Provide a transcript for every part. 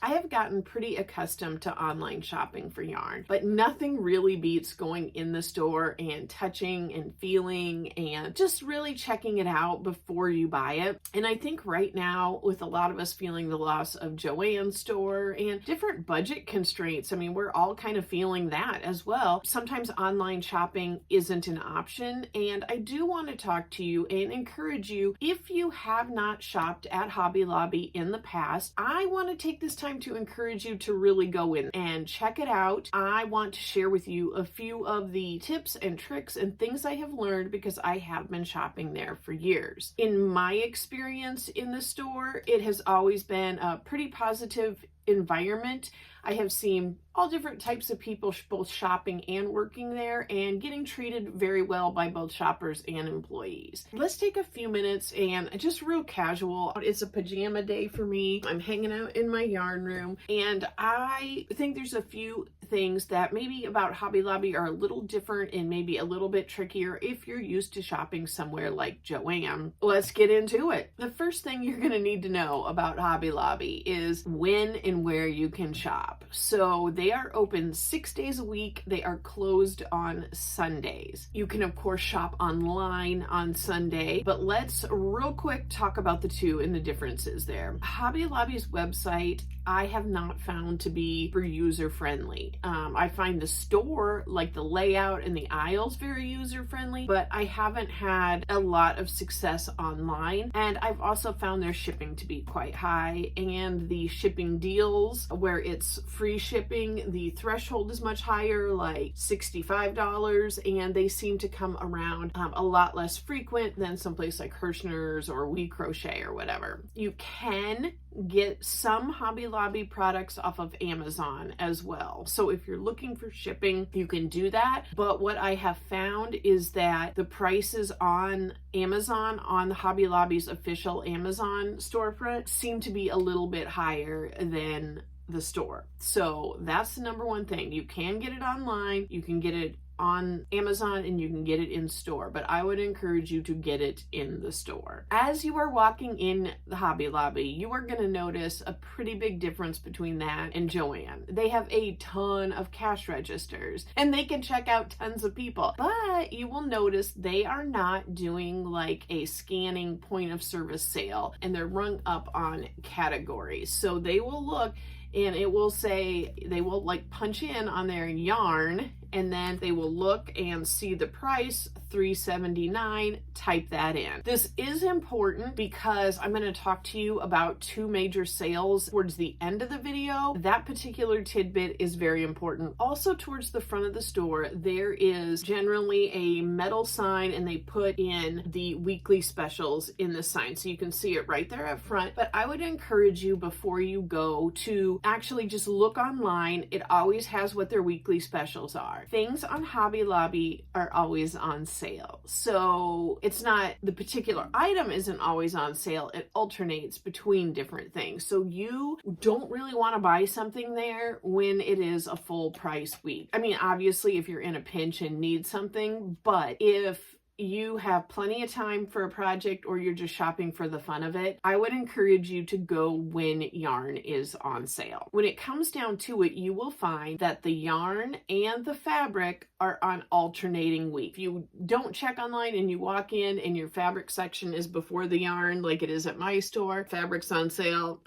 I have gotten pretty accustomed to online shopping for yarn, but nothing really beats going in the store and touching and feeling and just really checking it out before you buy it. And I think right now, with a lot of us feeling the loss of Joann's store and different budget constraints, I mean, we're all kind of feeling that as well. Sometimes online shopping isn't an option, and I do want to talk to you and encourage you, if you have not shopped at Hobby Lobby in the past, I want to take this time to encourage you to really go in and check it out. I want to share with you a few of the tips and tricks and things I have learned because I have been shopping there for years. In my experience in the store, it has always been a pretty positive environment. I have seen all different types of people both shopping and working there and getting treated very well by both shoppers and employees. Let's take a few minutes and just real casual. It's a pajama day for me. I'm hanging out in my yarn room, and I think there's a few things that maybe about Hobby Lobby are a little different and maybe a little bit trickier if you're used to shopping somewhere like Joann. Let's get into it. The first thing you're going to need to know about Hobby Lobby is when and where you can shop. So they are open 6 days a week. They are closed on Sundays. You can of course shop online on Sunday, but let's real quick talk about the two and the differences there. Hobby Lobby's website I have not found to be for user friendly. I find the store, like the layout and the aisles, very user friendly, but I haven't had a lot of success online. And I've also found their shipping to be quite high, and the shipping deals where it's free shipping, the threshold is much higher, like $65, and they seem to come around a lot less frequent than someplace like Hirschner's or We Crochet or whatever. You can get some Hobby Lobby products off of Amazon as well. So if you're looking for shipping, you can do that. But what I have found is that the prices on Amazon, on the Hobby Lobby's official Amazon storefront, seem to be a little bit higher than the store. So that's the number one thing. You can get it online, you can get it on Amazon, and you can get it in store, but I would encourage you to get it in the store. As you are walking in the Hobby Lobby, you are going to notice a pretty big difference between that and Joann. They have a ton of cash registers and they can check out tons of people, but you will notice they are not doing like a scanning point of service sale, and they're rung up on categories. So they will look and it will say, they will like punch in on their yarn, and then they will look and see the price, $3.79, type that in. This is important because I'm going to talk to you about two major sales towards the end of the video. That particular tidbit is very important. Also, towards the front of the store, there is generally a metal sign, and they put in the weekly specials in the sign. So you can see it right there up front. But I would encourage you, before you go, to actually just look online. It always has what their weekly specials are. Things on Hobby Lobby are always on sale. So it's not, the particular item isn't always on sale. It alternates between different things. So you don't really want to buy something there when it is a full price week. I mean, obviously if you're in a pinch and need something, but if you have plenty of time for a project or you're just shopping for the fun of it, I would encourage you to go when yarn is on sale. When it comes down to it, you will find that the yarn and the fabric are on alternating week. If you don't check online and you walk in and your fabric section is before the yarn, like it is at my store, fabric's on sale,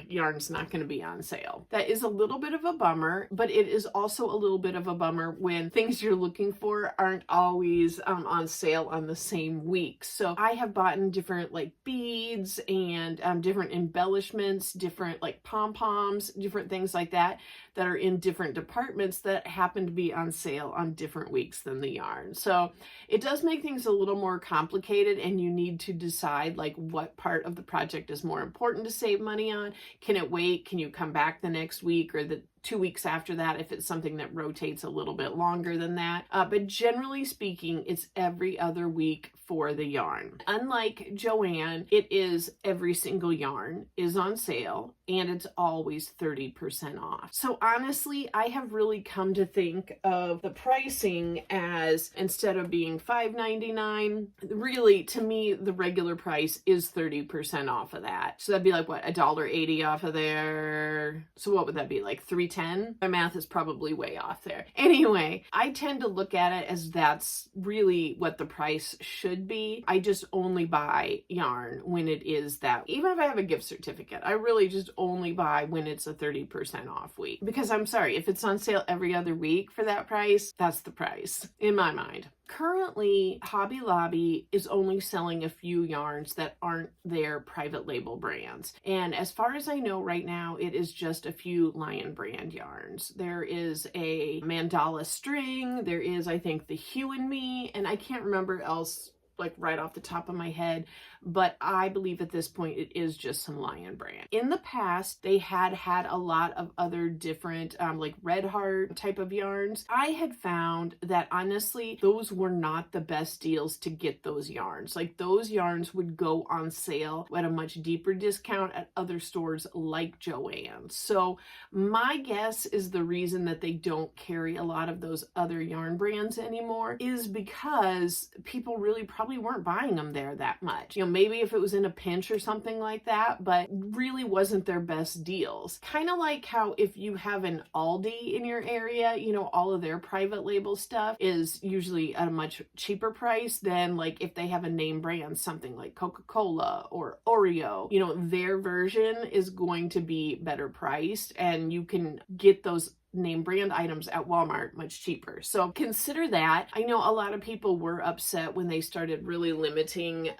yarn's not going to be on sale. That is a little bit of a bummer, but it is also a little bit of a bummer when things you're looking for aren't always on sale on the same week. So I have bought in different like beads and different embellishments, different like pom-poms, different things like that are in different departments that happen to be on sale on different weeks than the yarn. So it does make things a little more complicated, and you need to decide like what part of the project is more important to save money on. Can it wait? Can you come back the next week or the 2 weeks after that if it's something that rotates a little bit longer than that. But generally speaking, it's every other week for the yarn. Unlike Joann, it is every single yarn is on sale and it's always 30% off. So honestly, I have really come to think of the pricing as, instead of being $5.99, really to me the regular price is 30% off of that. So that'd be like what, $1.80 off of there. So what would that be, like $3.10? My math is probably way off there. Anyway, I tend to look at it as that's really what the price should be. I just only buy yarn when it is that. Even if I have a gift certificate, I really just only buy when it's a 30% off week. Because I'm sorry, if it's on sale every other week for that price, that's the price in my mind. Currently, Hobby Lobby is only selling a few yarns that aren't their private label brands. And as far as I know right now, it is just a few Lion brand yarns. There is a mandala string, there is, I think, the Hue and Me, and I can't remember else like right off the top of my head, but I believe at this point it is just some Lion brand. In the past, they had a lot of other different like Red Heart type of yarns. I had found that honestly, those were not the best deals to get those yarns. Like those yarns would go on sale at a much deeper discount at other stores like Joann. So my guess is the reason that they don't carry a lot of those other yarn brands anymore is because people really probably weren't buying them there that much. You know, maybe if it was in a pinch or something like that, but really wasn't their best deals. Kind of like how if you have an Aldi in your area, you know, all of their private label stuff is usually at a much cheaper price than like if they have a name brand, something like Coca-Cola or Oreo, you know, their version is going to be better priced and you can get those name brand items at Walmart much cheaper. So consider that. I know a lot of people were upset when they started really limiting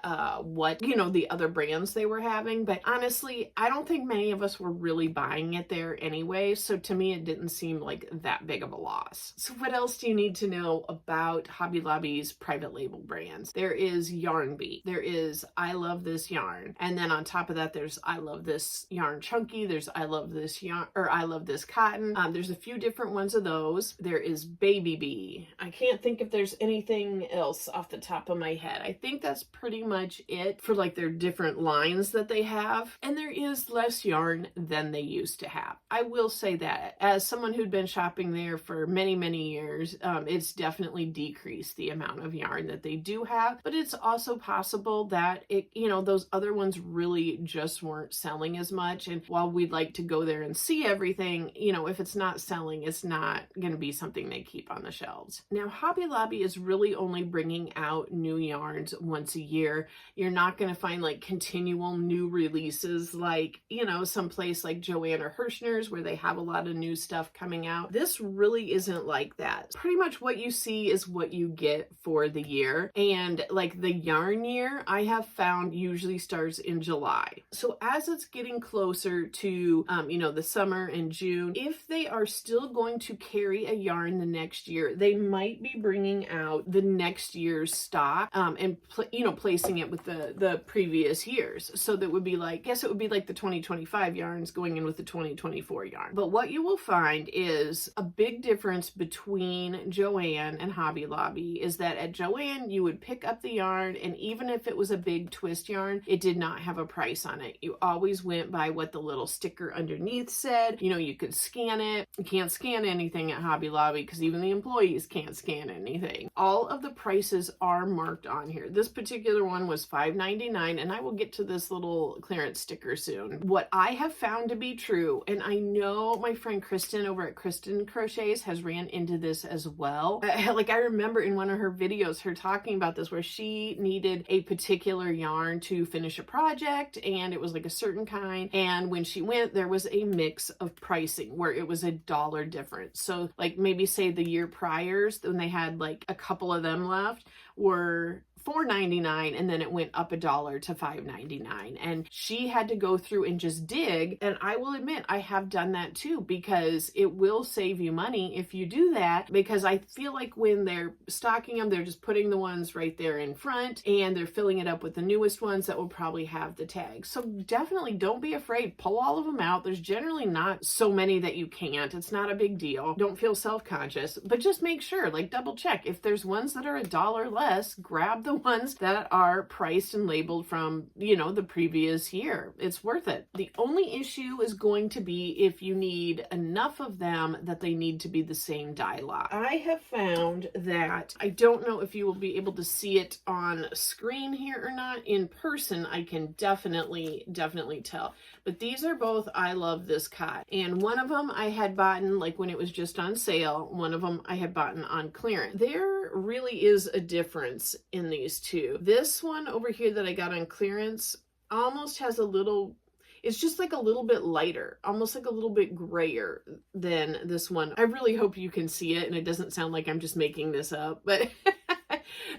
what, you know, the other brands they were having, but honestly, I don't think many of us were really buying it there anyway, so to me it didn't seem like that big of a loss. So what else do you need to know about Hobby Lobby's private label brands? There is Yarn Beat, there is I Love This Yarn, and then on top of that there's I Love This Yarn Chunky, there's I Love This Yarn, or I Love This Cotton. There's a few different ones of those. There is Baby Bee. I can't think if there's anything else off the top of my head. I think that's pretty much it for like their different lines that they have. And there is less yarn than they used to have. I will say that as someone who'd been shopping there for many, many years, it's definitely decreased the amount of yarn that they do have, but it's also possible that it, you know, those other ones really just weren't selling as much. And while we'd like to go there and see everything, you know, if it's not selling, it's not going to be something they keep on the shelves. Now, Hobby Lobby is really only bringing out new yarns once a year. You're not going to find like continual new releases like, you know, someplace like Joann or Hirschner's where they have a lot of new stuff coming out. This really isn't like that. Pretty much what you see is what you get for the year. And like the yarn year, I have found usually starts in July. So as it's getting closer to, you know, the summer and June, if they are still going to carry a yarn the next year, they might be bringing out the next year's stock and you know, placing it with the previous years. So that would be like, I guess it would be like the 2025 yarns going in with the 2024 yarn. But what you will find is a big difference between Joann and Hobby Lobby is that at Joann you would pick up the yarn, and even if it was a big twist yarn, it did not have a price on it. You always went by what the little sticker underneath said. You know, you could scan it. You can't scan anything at Hobby Lobby because even the employees can't scan anything. All of the prices are marked on here. This particular one was $5.99, and I will get to this little clearance sticker soon. What I have found to be true, and I know my friend Kristen over at Kristen Crochets has ran into this as well. Like I remember in one of her videos, her talking about this where she needed a particular yarn to finish a project, and it was like a certain kind. And when she went, there was a mix of pricing where it was $1 difference. So like maybe say the year priors when they had like a couple of them left were $4.99, and then it went up $1 to $5.99. And she had to go through and just dig. And I will admit, I have done that too, because it will save you money if you do that, because I feel like when they're stocking them, they're just putting the ones right there in front and they're filling it up with the newest ones that will probably have the tags. So definitely don't be afraid. Pull all of them out. There's generally not so many that you can't. It's not a big deal. Don't feel self-conscious, but just make sure, like double check. If there's ones that are $1 less, grab the ones that are priced and labeled from, the previous year. It's worth it. The only issue is going to be if you need enough of them that they need to be the same dye lot. I have found that, I don't know if you will be able to see it on screen here or not. In person, I can definitely tell. But these are both I Love This Cotton. And one of them I had bought like when it was just on sale. One of them I had bought on clearance. There really is a difference in these two. This one over here that I got on clearance almost has a little, it's just like a little bit lighter, almost like a little bit grayer than this one. I really hope you can see it and it doesn't sound like I'm just making this up, but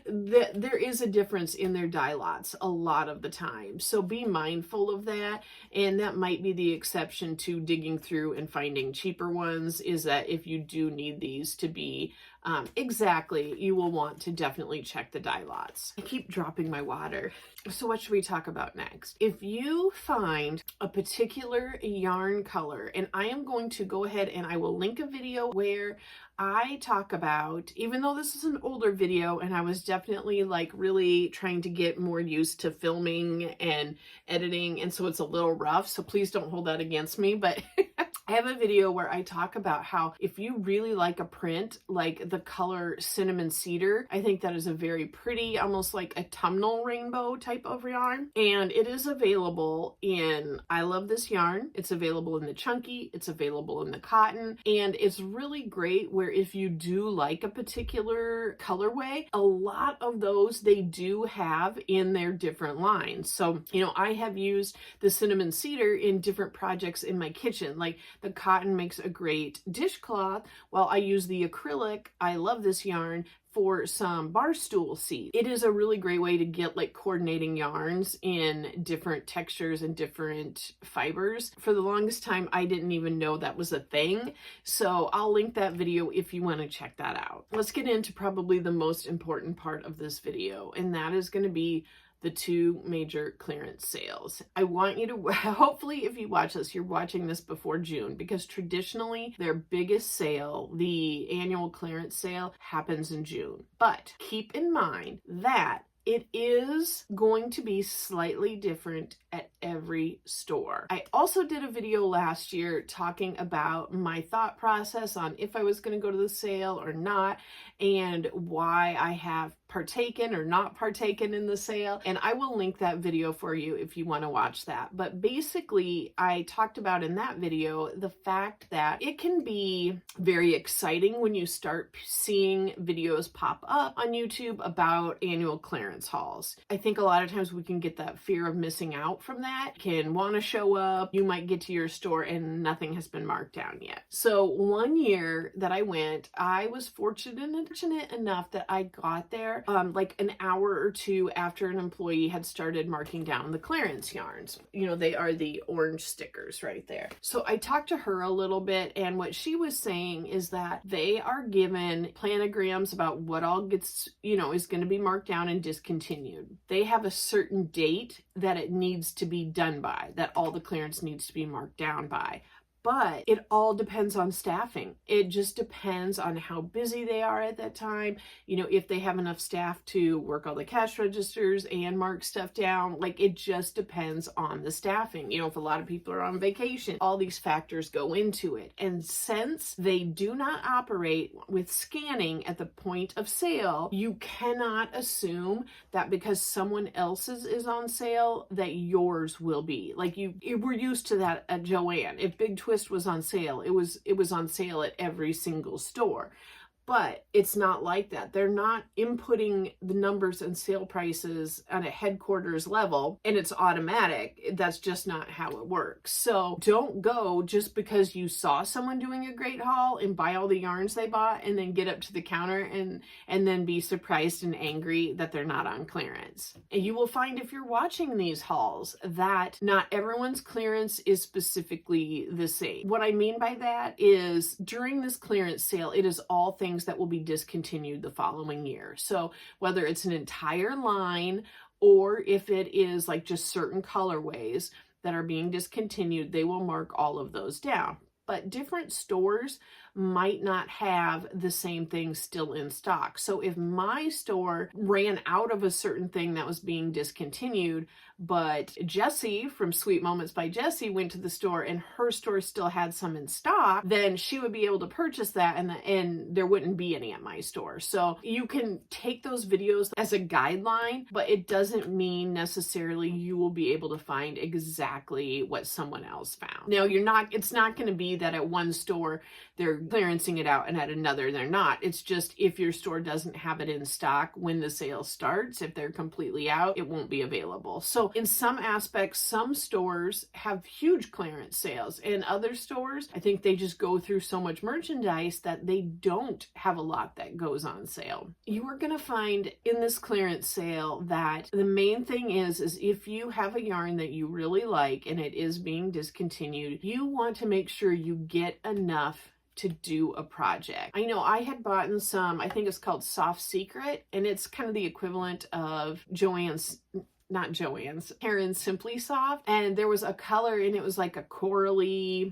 there is a difference in their dye lots a lot of the time. So be mindful of that. And that might be the exception to digging through and finding cheaper ones, is that if you do need these to be exactly, you will want to definitely check the dye lots. I keep dropping my water. So what should we talk about next? If you find a particular yarn color, and I am going to go ahead and I will link a video where I talk about, even though this is an older video and I was definitely like really trying to get more used to filming and editing, and so it's a little rough, so please don't hold that against me, but I have a video where I talk about how if you really like a print, like the color Cinnamon Cedar, I think that is a very pretty, almost like autumnal rainbow type of yarn. And it is available in I Love This Yarn. It's available in the chunky, it's available in the cotton, and it's really great where if you do like a particular colorway, a lot of those they do have in their different lines. So, I have used the Cinnamon Cedar in different projects in my kitchen. Like the cotton makes a great dishcloth, while I use the acrylic I Love This Yarn for some bar stool seat. It is a really great way to get like coordinating yarns in different textures and different fibers. For the longest time, I didn't even know that was a thing. So I'll link that video if you want to check that out. Let's get into probably the most important part of this video, and that is going to be the two major clearance sales. I want you to, hopefully if you watch this, you're watching this before June, because traditionally their biggest sale, the annual clearance sale, happens in June. But keep in mind that it is going to be slightly different at every store. I also did a video last year talking about my thought process on if I was going to go to the sale or not, and why I have partaken or not partaken in the sale. And I will link that video for you if you want to watch that. But basically, I talked about in that video the fact that it can be very exciting when you start seeing videos pop up on YouTube about annual clearance hauls. I think a lot of times we can get that fear of missing out from that, can want to show up. You might get to your store and nothing has been marked down yet. So one year that I went, I was fortunate enough that I got there like an hour or two after an employee had started marking down the clearance yarns. They are the orange stickers right there. So I talked to her a little bit, and what she was saying is that they are given planograms about what all gets, is going to be marked down and discontinued. They have a certain date that it needs to be done by, that all the clearance needs to be marked down by. But it all depends on staffing. It just depends on how busy they are at that time. If they have enough staff to work all the cash registers and mark stuff down, like it just depends on the staffing. If a lot of people are on vacation, all these factors go into it. And since they do not operate with scanning at the point of sale, you cannot assume that because someone else's is on sale, that yours will be. Like we're used to that at Joann. If Big Twist was on sale, it was on sale at every single store. But it's not like that. They're not inputting the numbers and sale prices on a headquarters level and it's automatic. That's just not how it works. So don't go just because you saw someone doing a great haul and buy all the yarns they bought and then get up to the counter and then be surprised and angry that they're not on clearance. And you will find if you're watching these hauls that not everyone's clearance is specifically the same. What I mean by that is during this clearance sale, it is all things that will be discontinued the following year. So whether it's an entire line or if it is like just certain colorways that are being discontinued, they will mark all of those down. But different stores might not have the same thing still in stock. So if my store ran out of a certain thing that was being discontinued, but Jessie from Sweet Moments by Jessie went to the store and her store still had some in stock, then she would be able to purchase that and there wouldn't be any at my store. So you can take those videos as a guideline, but it doesn't mean necessarily you will be able to find exactly what someone else found. Now it's not going to be that at one store they're clearancing it out and at another they're not. It's just if your store doesn't have it in stock when the sale starts, if they're completely out, it won't be available. So in some aspects, some stores have huge clearance sales and other stores, I think they just go through so much merchandise that they don't have a lot that goes on sale. You are going to find in this clearance sale that the main thing is if you have a yarn that you really like and it is being discontinued, you want to make sure you get enough to do a project. I know I had bought some, I think it's called Soft Secret, and it's kind of the equivalent of Karen's Simply Soft. And there was a color and it was like a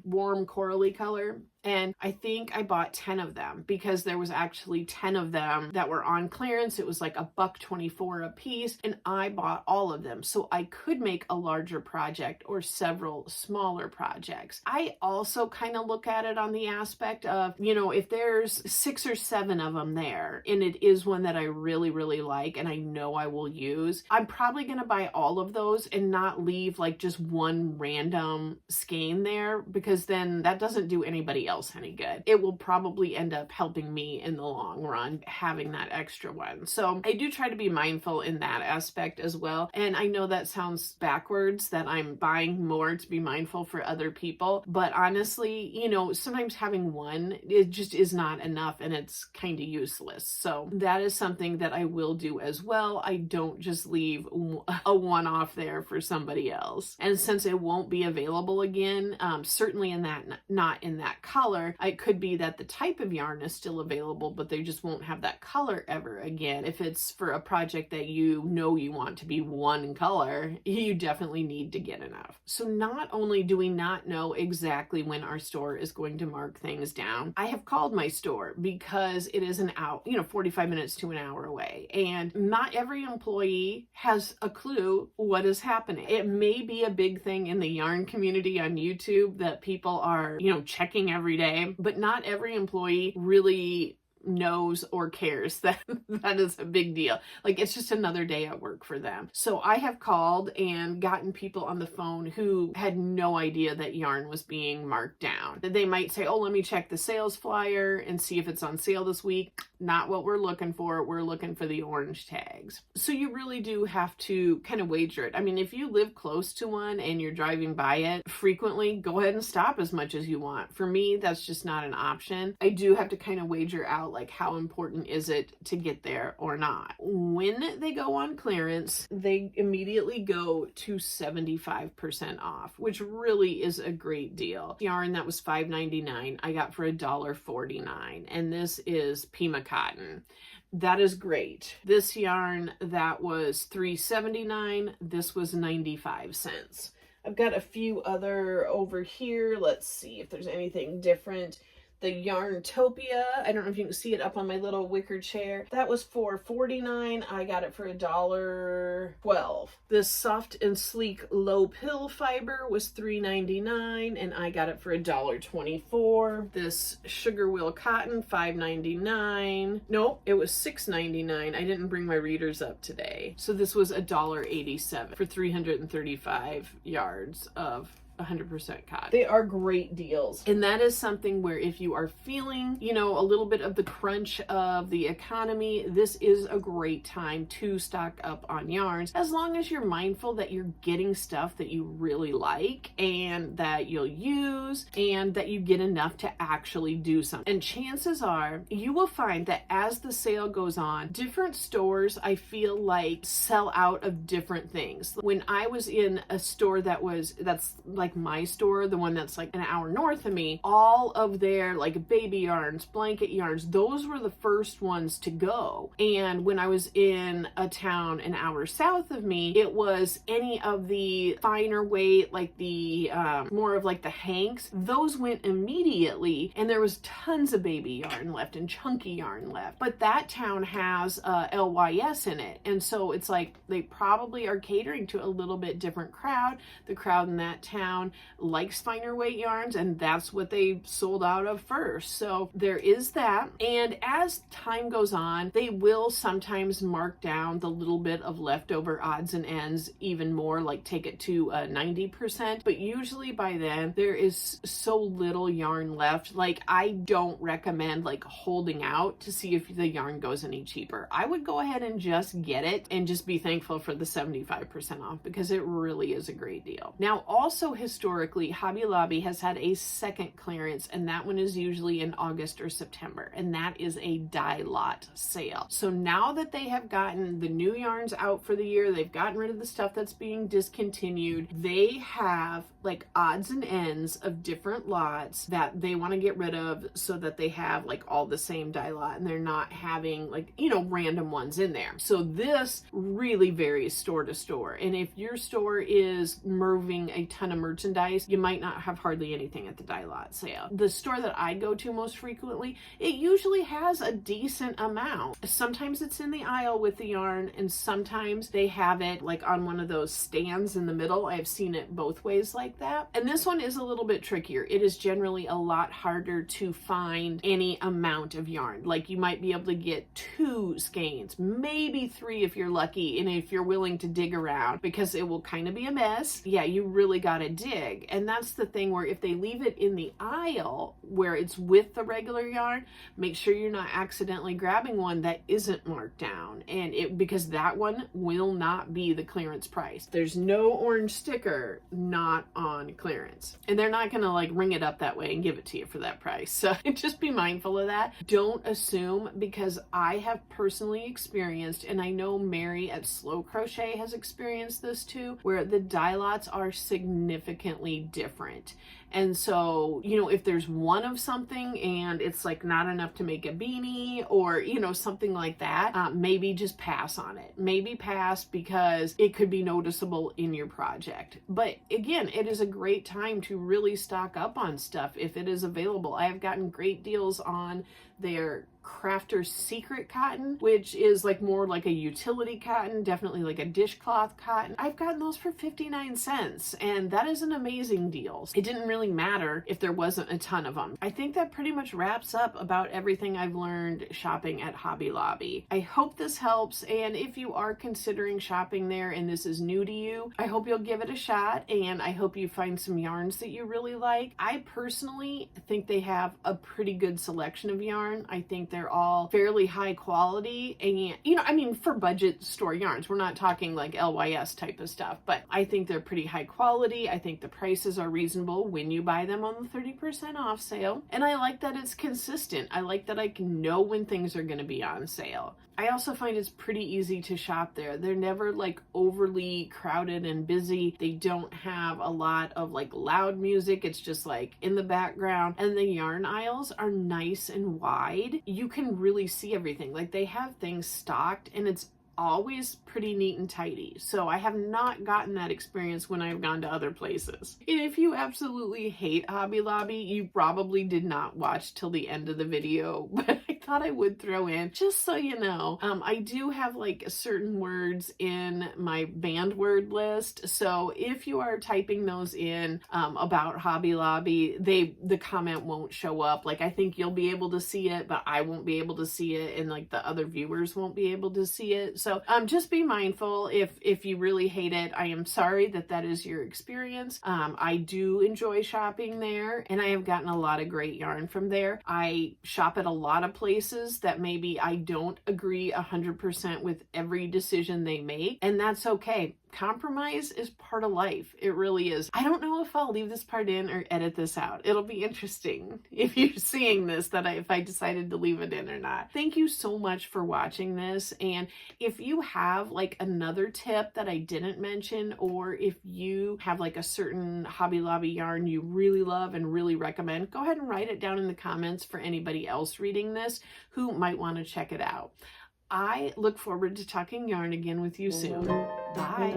warm corally color. And I think I bought 10 of them because there was actually 10 of them that were on clearance. It was like $1.24 a piece and I bought all of them. So I could make a larger project or several smaller projects. I also kind of look at it on the aspect of, if there's 6 or 7 of them there and it is one that I really, really like and I know I will use, I'm probably going to buy all of those and not leave like just one random skein there because then that doesn't do anybody else any good. It will probably end up helping me in the long run having that extra one. So I do try to be mindful in that aspect as well. And I know that sounds backwards that I'm buying more to be mindful for other people, but honestly, sometimes having one, it just is not enough and it's kind of useless. So that is something that I will do as well. I don't just leave a one-off there for somebody else. And since it won't be available again, certainly not in that color, it could be that the type of yarn is still available, but they just won't have that color ever again. If it's for a project that you want to be one color, you definitely need to get enough. So not only do we not know exactly when our store is going to mark things down, I have called my store because it is 45 minutes to an hour away. And not every employee has a clue what is happening. It may be a big thing in the yarn community on YouTube that people are, checking every day, but not every employee really knows or cares that is a big deal. Like it's just another day at work for them. So I have called and gotten people on the phone who had no idea that yarn was being marked down. They might say, let me check the sales flyer and see if it's on sale this week. Not what we're looking for. We're looking for the orange tags. So you really do have to kind of wager it. I mean, if you live close to one and you're driving by it frequently, go ahead and stop as much as you want. For me, that's just not an option. I do have to kind of wager out like how important is it to get there or not. When they go on clearance, they immediately go to 75% off, which really is a great deal. Yarn that was $5.99 I got for $1.49, and this is Pima cotton. That is great. This yarn that was $3.79, this was 95 cents. I've got a few other over here. Let's see if there's anything different. The Yarntopia, I don't know if you can see it up on my little wicker chair. That was $4.49. I got it for $1.12. This soft and sleek low pill fiber was $3.99 and I got it for $1.24. This sugar wheel cotton, $5.99. Nope, it was $6.99. I didn't bring my readers up today. So this was $1.87 for 335 yards of 100% cotton. They are great deals. And that is something where if you are feeling, you know, a little bit of the crunch of the economy, this is a great time to stock up on yarns, as long as you're mindful that you're getting stuff that you really like and that you'll use and that you get enough to actually do something. And chances are you will find that as the sale goes on, different stores, I feel like, sell out of different things. When I was in a store that's like my store, the one that's like an hour north of me, all of their like baby yarns, blanket yarns, those were the first ones to go. And when I was in a town an hour south of me, it was any of the finer weight, like the more of like the hanks, those went immediately, and there was tons of baby yarn left and chunky yarn left. But that town has LYS in it, and so it's like they probably are catering to a little bit different crowd. The crowd in that town likes finer weight yarns, and that's what they sold out of first. So there is that. And as time goes on, they will sometimes mark down the little bit of leftover odds and ends even more, like take it to 90%. But usually by then there is so little yarn left. Like, I don't recommend like holding out to see if the yarn goes any cheaper. I would go ahead and just get it and just be thankful for the 75% off, because it really is a great deal. Now, also historically, Hobby Lobby has had a second clearance, and that one is usually in August or September, and that is a dye lot sale. So now that they have gotten the new yarns out for the year, they've gotten rid of the stuff that's being discontinued, they have like odds and ends of different lots that they want to get rid of so that they have like all the same dye lot, and they're not having like, you know, random ones in there. So this really varies store to store, and if your store is moving a ton of merchandise, you might not have hardly anything at the dye lot sale. The store that I go to most frequently, it usually has a decent amount. Sometimes it's in the aisle with the yarn, and sometimes they have it like on one of those stands in the middle. I've seen it both ways like that. And this one is a little bit trickier. It is generally a lot harder to find any amount of yarn. Like, you might be able to get 2 skeins, maybe 3 if you're lucky, and if you're willing to dig around, because it will kind of be a mess. Yeah, you really gotta dig. And that's the thing, where if they leave it in the aisle where it's with the regular yarn, make sure you're not accidentally grabbing one that isn't marked down, and because that one will not be the clearance price. There's no orange sticker not on clearance, and they're not gonna like ring it up that way and give it to you for that price. So just be mindful of that. Don't assume, because I have personally experienced, and I know Mary at Slow Crochet has experienced this too, where the dye lots are significantly different. And so, you know, if there's one of something and it's like not enough to make a beanie, or, you know, something like that, maybe just pass on it. Maybe pass, because it could be noticeable in your project. But again, it is a great time to really stock up on stuff if it is available. I have gotten great deals on their Crafter's Secret cotton, which is like more like a utility cotton, definitely like a dishcloth cotton. I've gotten those for 59 cents, and that is an amazing deal. It didn't really matter if there wasn't a ton of them. I think that pretty much wraps up about everything I've learned shopping at Hobby Lobby. I hope this helps, and if you are considering shopping there and this is new to you, I hope you'll give it a shot, and I hope you find some yarns that you really like. I personally think they have a pretty good selection of yarn. I think they're all fairly high quality, and, you know, I mean, for budget store yarns, we're not talking like LYS type of stuff, but I think they're pretty high quality. I think the prices are reasonable when you buy them on the 30% off sale, and I like that it's consistent. I like that I can know when things are going to be on sale. I also find it's pretty easy to shop there. They're never like overly crowded and busy. They don't have a lot of like loud music. It's just like in the background, and the yarn aisles are nice and wide. You can really see everything. Like, they have things stocked, and it's always pretty neat and tidy. So I have not gotten that experience when I've gone to other places. And if you absolutely hate Hobby Lobby, you probably did not watch till the end of the video, but I thought I would throw in, just so you know. I do have like certain words in my banned word list, so if you are typing those in about Hobby Lobby, the comment won't show up. Like, I think you'll be able to see it, but I won't be able to see it, and like the other viewers won't be able to see it. So just be mindful. If you really hate it, I am sorry that is your experience. I do enjoy shopping there, and I have gotten a lot of great yarn from there. I shop at a lot of places that maybe I don't agree 100% with every decision they make, and that's okay. Compromise is part of life. It really is. I don't know if I'll leave this part in or edit this out. It'll be interesting if you're seeing this, if I decided to leave it in or not. Thank you so much for watching this. And if you have like another tip that I didn't mention, or if you have like a certain Hobby Lobby yarn you really love and really recommend, go ahead and write it down in the comments for anybody else reading this who might want to check it out. I look forward to talking yarn again with you soon. Bye.